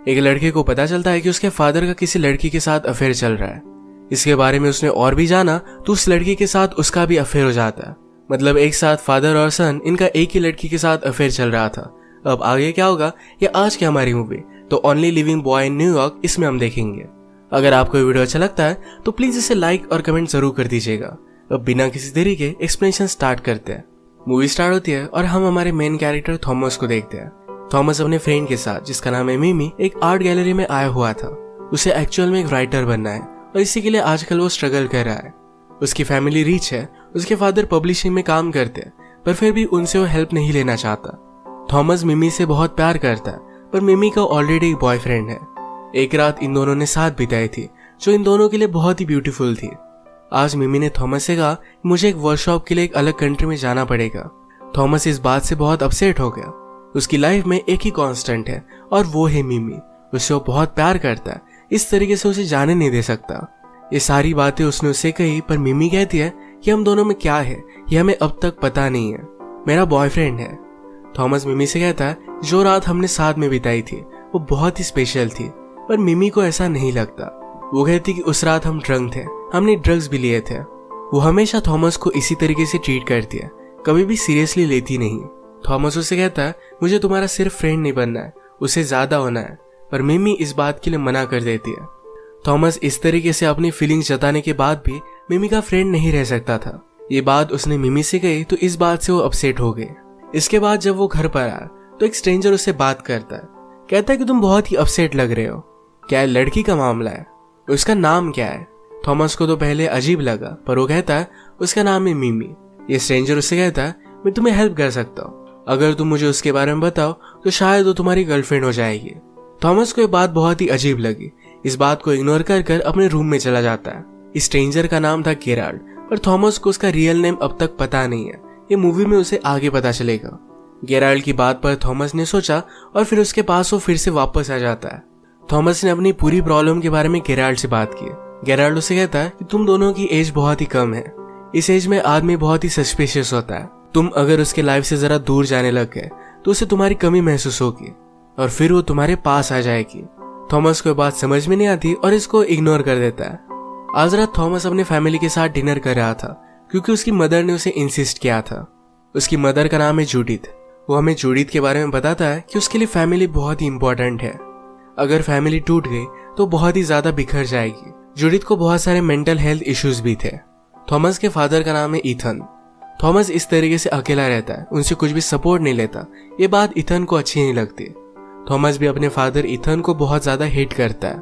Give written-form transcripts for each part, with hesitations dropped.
एक लड़के को पता चलता है कि उसके फादर का किसी लड़की के साथ अफेयर चल रहा है। इसके बारे में उसने और भी जाना तो उस लड़की के साथ उसका भी अफेयर हो जाता है। मतलब एक साथ फादर और सन, इनका एक ही लड़की के साथ अफेयर चल रहा था। अब आगे क्या होगा ये आज की हमारी मूवी तो only living boy in New York, इसमें हम देखेंगे। अगर आपको ये वीडियो अच्छा लगता है तो प्लीज इसे लाइक और कमेंट जरूर कर दीजिएगा। अब बिना किसी देरी के एक्सप्लेनेशन स्टार्ट करते हैं। मूवी स्टार्ट होती है और हम हमारे मेन कैरेक्टर थॉमस को देखते हैं। थॉमस अपने फ्रेंड के साथ, जिसका नाम है मिमी, एक आर्ट गैलरी में आया हुआ था। उसे एक्चुअल में एक राइटर बनना है और इसी के लिए आजकल वो स्ट्रगल कर रहा है। उसकी फैमिली रिच है, उसके फादर पब्लिशिंग में काम करते हैं, पर फिर भी उनसे वो हेल्प नहीं लेना चाहता। थॉमस मिमी से बहुत प्यार करता है, पर मिमी का ऑलरेडी एक बॉयफ्रेंड है। एक रात इन दोनों ने साथ बिताई थी जो इन दोनों के लिए बहुत ही ब्यूटीफुल थी। आज मिमी ने थॉमस से कहा मुझे एक वर्कशॉप के लिए एक अलग कंट्री में जाना पड़ेगा। थॉमस इस बात से बहुत अपसेट हो गया। उसकी लाइफ में एक ही कांस्टेंट है और वो है मिमी। उससे वो बहुत प्यार करता है, इस तरीके से उसे जाने नहीं दे सकता। ये सारी बातें उसने उससे कही, पर मिमी कहती है कि हम दोनों में क्या है ये हमें अब तक पता नहीं है, मेरा बॉयफ्रेंड है। थॉमस मिमी से कहता है जो रात हमने साथ में बिताई थी वो बहुत ही स्पेशल थी, पर मिमी को ऐसा नहीं लगता। वो कहती कि उस रात हम ड्रंक थे, हमने ड्रग्स भी लिए थे। वो हमेशा थॉमस को इसी तरीके से ट्रीट करती है, कभी भी सीरियसली लेती नहीं। थॉमस उससे कहता है मुझे तुम्हारा सिर्फ फ्रेंड नहीं बनना है, उससे ज्यादा होना है, पर मिमी इस बात के लिए मना कर देती है। थॉमस इस तरीके से अपनी फीलिंग्स जताने के बाद भी मिमी का फ्रेंड नहीं रह सकता था। ये बात उसने मिमी से कही तो इस बात से वो अपसेट हो गए। इसके बाद जब वो घर पर आया तो एक स्ट्रेंजर उससे बात करता है, कहता है कि तुम बहुत ही अपसेट लग रहे हो, क्या है लड़की का मामला है, उसका नाम क्या है। थॉमस को तो पहले अजीब लगा, पर वो कहता है उसका नाम है मिमी। ये स्ट्रेंजर उससे कहता है मैं तुम्हें हेल्प कर सकता हूँ, अगर तुम मुझे उसके बारे में बताओ तो शायद वो तुम्हारी गर्लफ्रेंड हो जाएगी। थॉमस को ये बात बहुत ही अजीब लगी। इस बात को इग्नोर कर कर अपने रूम में चला जाता है। इस स्ट्रेंजर का नाम था गेराल्ड, पर थॉमस को उसका रियल नेम अब तक पता नहीं है। ये मूवी में उसे आगे पता चलेगा। गेराल्ड की बात पर थॉमस ने सोचा और फिर उसके पास वो फिर से वापस आ जाता है। थॉमस ने अपनी पूरी प्रॉब्लम के बारे में गेराल्ड से बात की। गेराल्ड उसे कहता है कि तुम दोनों की एज बहुत ही कम है, इस एज में आदमी बहुत ही सस्पिशियस होता है। तुम अगर उसके लाइफ से जरा दूर जाने लग गए तो उसे तुम्हारी कमी महसूस होगी और फिर वो तुम्हारे पास आ जाएगी। थॉमस को बात समझ में नहीं आती और इसको इग्नोर कर देता है। आज रात थॉमस अपने फैमिली के साथ डिनर कर रहा था क्योंकि उसकी मदर ने उसे इंसिस्ट किया था। उसकी मदर का नाम है जूडिथ। वो हमें जूडिथ के बारे में बताता है कि उसके लिए फैमिली बहुत ही इंपॉर्टेंट है। अगर फैमिली टूट गई तो बहुत ही ज्यादा बिखर जाएगी। जूडिथ को बहुत सारे मेंटल हेल्थ इश्यूज भी थे। थॉमस के फादर का नाम है ईथन। थॉमस इस तरीके से अकेला रहता है, उनसे कुछ भी सपोर्ट नहीं लेता। ये बात ईथन को अच्छी नहीं लगती। थॉमस भी अपने फादर ईथन को बहुत ज्यादा हेट करता है।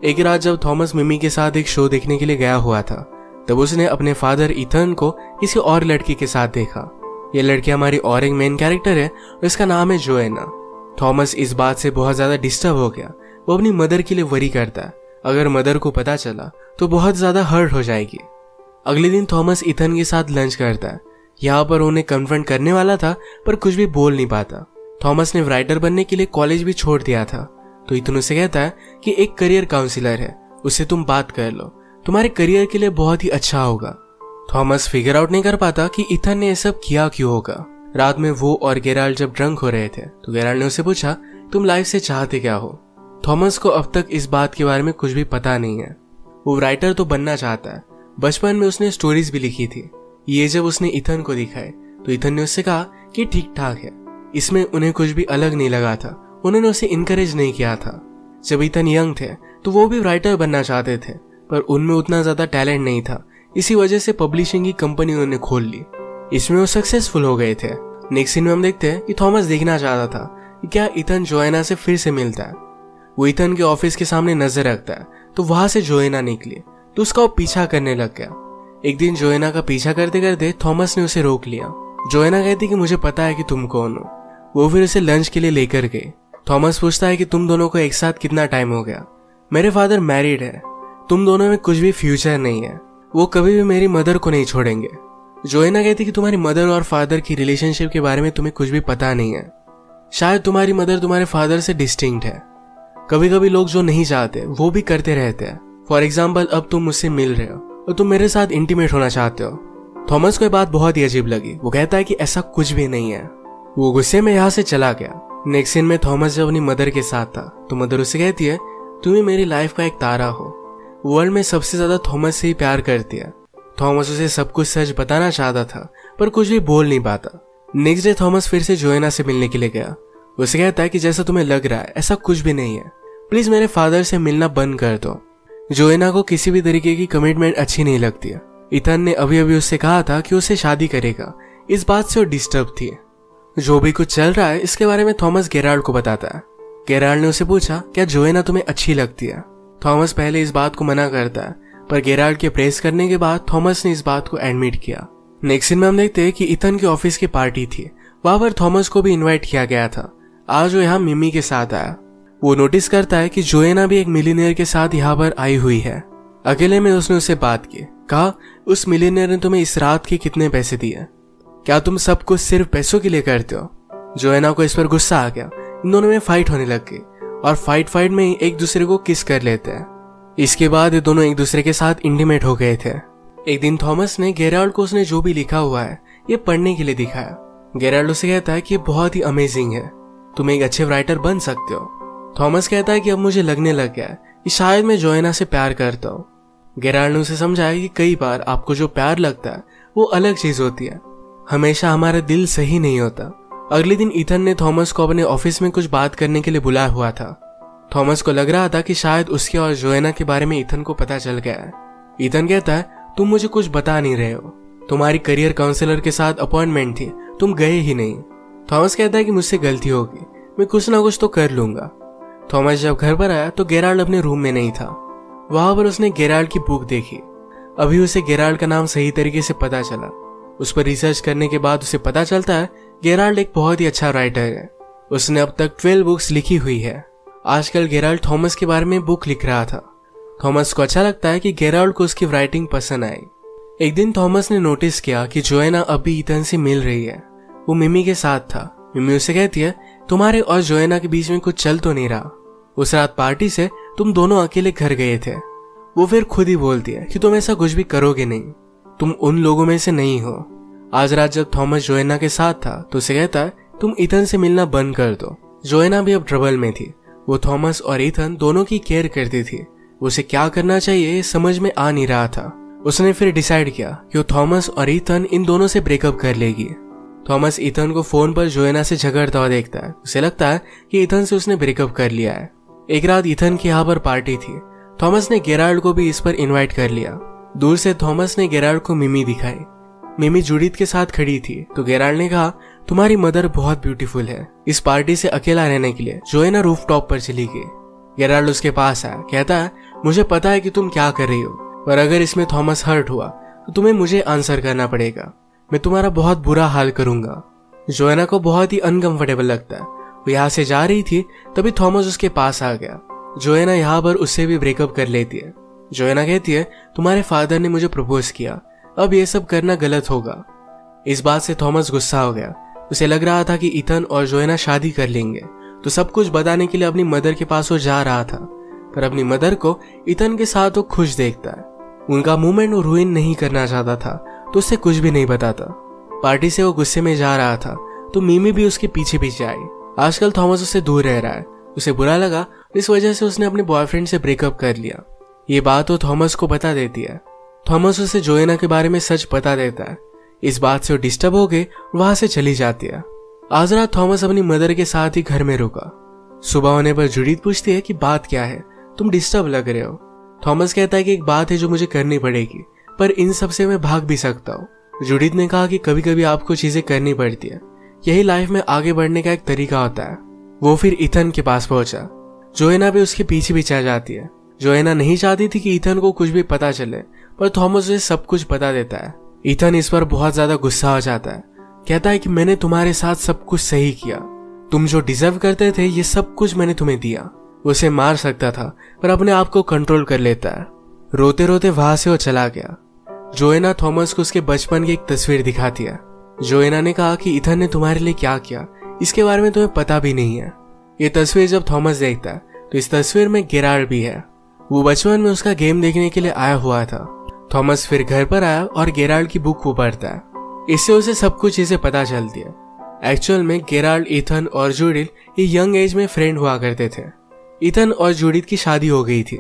एक रात जब थॉमस मिमी के साथ एक शो देखने के लिए गया हुआ था तब उसने अपने फादर ईथन को किसी और लड़की के साथ देखा। ये लड़की हमारी और एक मेन कैरेक्टर है और इसका नाम है जोएना। थॉमस इस बात से बहुत ज्यादा डिस्टर्ब हो गया। वो अपनी मदर के लिए वरी करता है, अगर मदर को पता चला तो बहुत ज्यादा हर्ट हो जाएगी। अगले दिन थॉमस ईथन के साथ लंच करता है। यहाँ पर उन्हें कन्फ्रंट करने वाला था पर कुछ भी बोल नहीं पाता। थॉमस ने राइटर बनने के लिए कॉलेज भी छोड़ दिया था। तो ईथन उसे कहता है कि एक करियर काउंसलर है, उससे तुम बात कर लो, तुम्हारे करियर के लिए बहुत ही अच्छा होगा। थॉमस फिगर आउट नहीं कर पाता कि ईथन ने ये सब किया क्यों होगा। रात में वो और गेराल्ड जब ड्रंक हो रहे थे तो गेराल्ड ने उसे पूछा तुम लाइफ से चाहते क्या हो। थॉमस को अब तक इस बात के बारे में कुछ भी पता नहीं है। वो राइटर तो बनना चाहता है, बचपन में उसने स्टोरीज भी लिखी थी। ये जब उसने ईथन को दिखाए तो ईथन ने उससे कहा कि ठीक ठाक है। इसमें उन्हें कुछ भी अलग नहीं लगा था, उन्होंने उसे इनकरेज नहीं किया था। जब ईथन यंग थे तो वो भी राइटर बनना चाहते थे, पर उनमें उतना ज्यादा टैलेंट नहीं था। इसी वजह से पब्लिशिंग की कंपनी उन्होंने खोल ली। इसमें वो सक्सेसफुल हो गए थे। नेक्स्ट सीन में हम देखते हैं कि थॉमस देखना चाहता था कि क्या ईथन जोएना से फिर से मिलता है। वो ईथन के ऑफिस के सामने नजर रखता है तो वहां से जोएना निकली तो उसका वो पीछा करने लग गया। एक दिन जोएना का पीछा करते करते थॉमस ने उसे रोक लिया। जोएना कहती कि मुझे पता है कि तुम कौन हो। वो फिर उसे लंच के लिए लेकर गए। थॉमस पूछता है कि तुम दोनों को एक साथ कितना टाइम हो गया। मेरे फादर मैरिड है, तुम दोनों में कुछ भी फ्यूचर नहीं है, वो कभी भी मेरी मदर को नहीं छोड़ेंगे। जोएना कहती कि तुम्हारी मदर और फादर की रिलेशनशिप के बारे में तुम्हें कुछ भी पता नहीं है। शायद तुम्हारी मदर तुम्हारे फादर से डिस्टिंक्ट है। कभी कभी लोग जो नहीं चाहते वो भी करते रहते हैं। फॉर एग्जाम्पल अब तुम मुझसे मिल रहे हो और तुम मेरे साथ इंटीमेट होना चाहते हो। थॉमस को ये बात बहुत ही अजीब लगी। वो कहता है कि ऐसा कुछ भी नहीं है। वो गुस्से में यहाँ से चला गया। नेक्स्ट सीन में थॉमस जब अपनी मदर के साथ था तो मदर उसे कहती है, तुम ही मेरी लाइफ का एक तारा हो। वर्ल्ड में सबसे ज्यादा थॉमस से ही प्यार करती है। थॉमस उसे सब कुछ सच बताना चाहता था पर कुछ भी बोल नहीं पाता। नेक्स्ट डे थॉमस फिर से जोएना से मिलने के लिए गया। उसे कहता है कि जैसा तुम्हें लग रहा है ऐसा कुछ भी नहीं है, प्लीज मेरे फादर से मिलना बंद कर दो। जोएना को किसी भी तरीके की कमिटमेंट अच्छी नहीं लगती है। इथन ने अभी अभी उससे कहा था कि उसे शादी करेगा, इस बात से वो डिस्टर्ब थी। जो भी कुछ चल रहा है इसके बारे में थॉमस गेराल्ड को बताता है। गेराल्ड ने उसे पूछा, क्या जोएना तुम्हें अच्छी लगती है? थॉमस पहले इस बात को मना करता है पर गेराल्ड के प्रेस करने के बाद थॉमस ने इस बात को एडमिट किया। नेक्स्ट सीन में हम देखते हैं कि इथन के ऑफिस की पार्टी थी, वहां पर थॉमस को भी इनवाइट किया गया था। आज वो यहाँ मिमी के साथ आया। वो नोटिस करता है कि जोएना भी एक मिलियनेयर के साथ यहाँ पर आई हुई है। अकेले में उसने उससे बात की, कहा उस मिलियनेयर ने तुम्हें इस रात के कितने पैसे दिए? क्या तुम सब कुछ सिर्फ पैसों के लिए करते हो? जोएना को इस पर गुस्सा आ गया। इन दोनों में फाइट होने लग गई और फाइट में ही एक दूसरे को किस कर लेते हैं। इसके बाद ये दोनों एक दूसरे के साथ इंटीमेट हो गए थे। एक दिन थॉमस ने गेराल्ड को उसने जो भी लिखा हुआ है ये पढ़ने के लिए दिखाया। गेराल्ड उसे कहता है कि ये बहुत ही अमेजिंग है, तुम एक अच्छे राइटर बन सकते हो। थॉमस कहता है कि अब मुझे लगने लग गया है कि शायद मैं जोएना से प्यार करता हूँ। गेराल्ड ने उसे समझाया कि कई बार आपको जो प्यार लगता है वो अलग चीज होती है, हमेशा हमारा दिल सही नहीं होता। अगले दिन इथन ने थॉमस को अपने ऑफिस में कुछ बात करने के लिए बुलाया हुआ था। थॉमस को लग रहा था कि शायद उसके और जोएना के बारे में इथन को पता चल गया है। इथन कहता है, तुम मुझे कुछ बता नहीं रहे हो, तुम्हारी करियर काउंसलर के साथ अपॉइंटमेंट थी, तुम गए ही नहीं। थॉमस कहता है कि मुझसे गलती होगी, मैं कुछ ना कुछ तो कर लूंगा। थॉमस जब घर पर आया तो गेराल्ड अपने रूम में नहीं था। वहां पर उसने गेराल्ड की बुक देखी। अभी उसे गेराल्ड का नाम सही तरीके से पता चला। उस पर रिसर्च करने के बाद उसे पता चलता है गेराल्ड एक बहुत ही अच्छा राइटर है। उसने अब तक 12 बुक्स लिखी हुई है। आजकल गेराल्ड थॉमस के बारे में बुक लिख रहा था। थॉमस को अच्छा लगता है कि गेराल्ड को उसकी राइटिंग पसंद आई। एक दिन थॉमस ने नोटिस किया कि जोएना अभी इथन से मिल रही है। वो मिमी के साथ था। मिमी उसे कहती है, तुम्हारे और जोएना के बीच में कुछ चल तो नहीं रहा? उस रात पार्टी से तुम दोनों अकेले घर गए थे। वो फिर खुद ही बोलती है कि तुम ऐसा कुछ भी करोगे नहीं, तुम उन लोगों में से नहीं हो। आज रात जब थॉमस जोएना के साथ था तो उसे कहता है, तुम इथन से मिलना बंद कर दो। जोएना भी अब ट्रबल में थी। वो थॉमस और इथन दोनों की केयर करती थी। उसे क्या करना चाहिए समझ में आ नहीं रहा था। उसने फिर डिसाइड किया कि वो थॉमस और इथन इन दोनों से ब्रेकअप कर लेगी। थॉमस इथन को फोन पर जोएना से झगड़ता हुआ देखता है। उसे लगता है कि इथन से उसने ब्रेकअप कर लिया है। एक रात इथन की यहाँ पर पार्टी थी। थॉमस ने गेराल्ड को भी इस पर इनवाइट कर लिया। दूर से थॉमस ने गेराल्ड को मिमी दिखाई। मिमी जूडिथ के साथ खड़ी थी तो गेराल्ड ने कहा, तुम्हारी मदर बहुत ब्यूटीफुल है। इस पार्टी से अकेला रहने के लिए जोएना रूफटॉप पर चली गई। गेराल्ड उसके पास आया, कहता है, मुझे पता है कि तुम क्या कर रही हो, पर अगर इसमें थॉमस हर्ट हुआ तो तुम्हें मुझे आंसर करना पड़ेगा। मैं तुम्हारा बहुत बुरा हाल करूंगा। जोएना को बहुत ही अनकंफर्टेबल लगता है। वो यहाँ से जा रही थी तभी थॉमस उसके पास आ गया। जोएना यहाँ पर उससे भी ब्रेकअप कर लेती है। जोएना कहती है, तुम्हारे फादर ने मुझे प्रपोज किया, अब ये सब करना गलत होगा। इस बात से थॉमस गुस्सा हो गया। उसे लग रहा था कि इथन और जोएना शादी कर लेंगे तो सब कुछ बताने के लिए अपनी मदर के पास वो जा रहा था, पर अपनी मदर को इथन के साथ वो खुश देखता है। उनका मूवमेंट वो रुइन नहीं करना चाहता था तो उससे कुछ भी नहीं बताता। पार्टी से वो गुस्से में जा रहा था तो मिमी भी उसके पीछे पीछे आई। आजकल थॉमस उससे दूर रह रहा है। उसे बुरा लगा, इस वजह से उसने अपने बॉयफ्रेंड से ब्रेकअप कर लिया। ये बात वो थॉमस को बता देती है। थॉमस उसे जोएना के बारे में सच बता देता है। इस बात से वो डिस्टर्ब हो गई, वहां से चली जाती है। आज रात थॉमस अपनी मदर के साथ ही घर में रुका। सुबह होने पर जूडिथ पूछती है कि बात क्या है, तुम डिस्टर्ब लग रहे हो। थॉमस कहता है कि एक बात है जो मुझे करनी पड़ेगी, पर इन सब से मैं भाग भी सकता हूँ। जूडिथ ने कहा कि कभी कभी आपको चीजें करनी पड़ती है, यही लाइफ में आगे बढ़ने का एक तरीका होता है। वो फिर इथन के पास पहुंचा। जोएना भी उसके पीछे पीछे जाती है। जोएना नहीं चाहती थी कि इथन को कुछ भी पता चले, पर थॉमस उसे सब कुछ बता देता है। इथन इस पर बहुत ज्यादा गुस्सा हो जाता है। कहता है कि मैंने तुम्हारे साथ सब कुछ सही किया, तुम जो डिजर्व करते थे ये सब कुछ मैंने तुम्हें दिया। उसे मार सकता था पर अपने आप को कंट्रोल कर लेता है। रोते रोते वहां से वो चला गया। जोएना थॉमस को उसके बचपन की एक तस्वीर दिखाती है। जोएना ने कहा कि इथन ने तुम्हारे लिए क्या किया इसके बारे में तुम्हें पता भी नहीं है। ये तस्वीर जब थॉमस देखता है तो इस तस्वीर में गेराल्ड भी है। वो बचपन में उसका गेम देखने के लिए आया हुआ था। थॉमस फिर घर पर आया और गेराल्ड की बुक को पढ़ता है। इससे उसे सब कुछ चीजें पता चलती है। एक्चुअल में गेराल्ड, ईथन और जूडिथ ये यंग एज में फ्रेंड हुआ करते थे। ईथन और जूडिथ की शादी हो गई थी।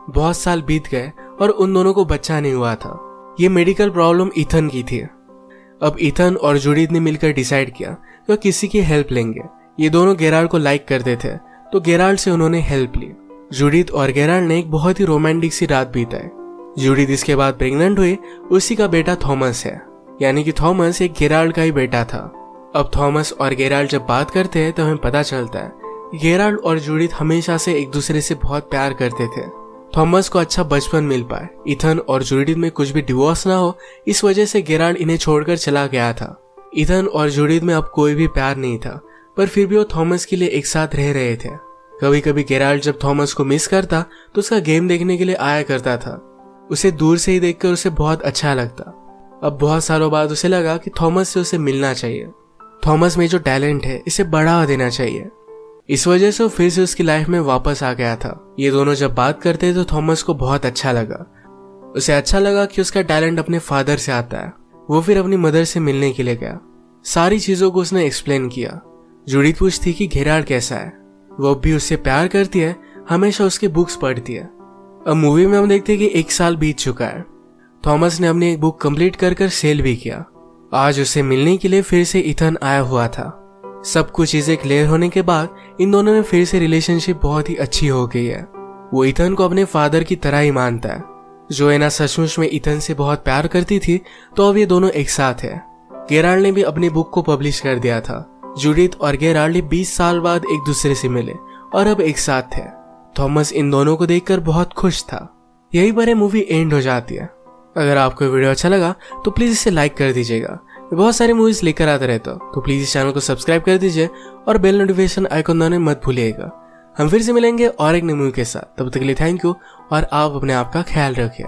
बहुत साल बीत गए और उन दोनों को बच्चा नहीं हुआ था। ये मेडिकल प्रॉब्लम ईथन की थी। अब ईथन और जूडिथ ने मिलकर डिसाइड किया कि वो किसी की हेल्प लेंगे। ये दोनों गेराल्ड को लाइक करते थे, तो गेराल्ड से उन्होंने हेल्प ली। जूडिथ और गेराल्ड ने एक बहुत ही रोमांटिक सी रात बिताई। जूडिथ इसके बाद प्रेग्नेंट हुई। उसी का बेटा थॉमस है, यानी कि थॉमस एक गेराल्ड का ही बेटा था। अब थॉमस और गेराल्ड जब बात करते हैं तो हमें पता चलता है कि गेराल्ड और जूडिथ हमेशा से एक दूसरे से बहुत प्यार करते थे। थॉमस को अच्छा बचपन मिल पाए, ईथन और जूडिथ में कुछ भी डिवोर्स ना हो, इस वजह से गेराल्ड इन्हें छोड़कर चला गया था। ईथन और जूडिथ में अब कोई भी प्यार नहीं था, पर फिर भी वो थॉमस के लिए एक साथ रह रहे थे। कभी कभी गेराल्ड जब थॉमस को मिस करता तो उसका गेम देखने के लिए आया करता था। उसे दूर से ही देखकर उसे बहुत अच्छा लगता। अब बहुत सालों बाद उसे लगा कि थॉमस से उसे मिलना चाहिए। थॉमस में जो टैलेंट है इसे बढ़ावा देना चाहिए। इस वजह से वो फिर से उसकी लाइफ में वापस आ गया था। ये दोनों जब बात करते तो थॉमस को बहुत अच्छा लगा। उसे अच्छा लगा कि उसका टैलेंट अपने फादर से आता है। वो फिर अपनी मदर से मिलने के लिए गया। सारी चीजों को उसने एक्सप्लेन किया। जूडिथ पूछती कि गेराल्ड कैसा है। वो भी उससे प्यार करती है, हमेशा उसकी बुक्स पढ़ती है। अब मूवी में हम देखते हैं कि 1 साल बीत चुका है। थॉमस ने अपनी एक बुक कंप्लीट कर सेल भी किया। आज उसे मिलने के लिए फिर से ईथन आया हुआ था। सब कुछ चीजें क्लियर होने के बाद इन दोनों में फिर से रिलेशनशिप बहुत ही अच्छी हो गई है। वो ईथन को अपने फादर की तरह ही मानता है। जोएना सचमुच में ईथन से बहुत प्यार करती थी, तो अब ये दोनों एक साथ है। गेराल्ड ने भी अपनी बुक को पब्लिश कर दिया था। जूडिथ और गेराल्ड 20 साल बाद एक दूसरे से मिले और अब एक साथ थे। थॉमस इन दोनों को देखकर बहुत खुश था। यही पर मूवी एंड हो जाती है। अगर आपको वीडियो अच्छा लगा तो प्लीज इसे लाइक कर दीजिएगा। मैं बहुत सारी मूवीज लेकर आते रहता हूँ, तो प्लीज इस चैनल को सब्सक्राइब कर दीजिए और बेल नोटिफिकेशन आइकन दबाना मत भूलिएगा। हम फिर से मिलेंगे और एक नई मूवी के साथ। तब तक के लिए थैंक यू और आप अपने आप का ख्याल रखिए।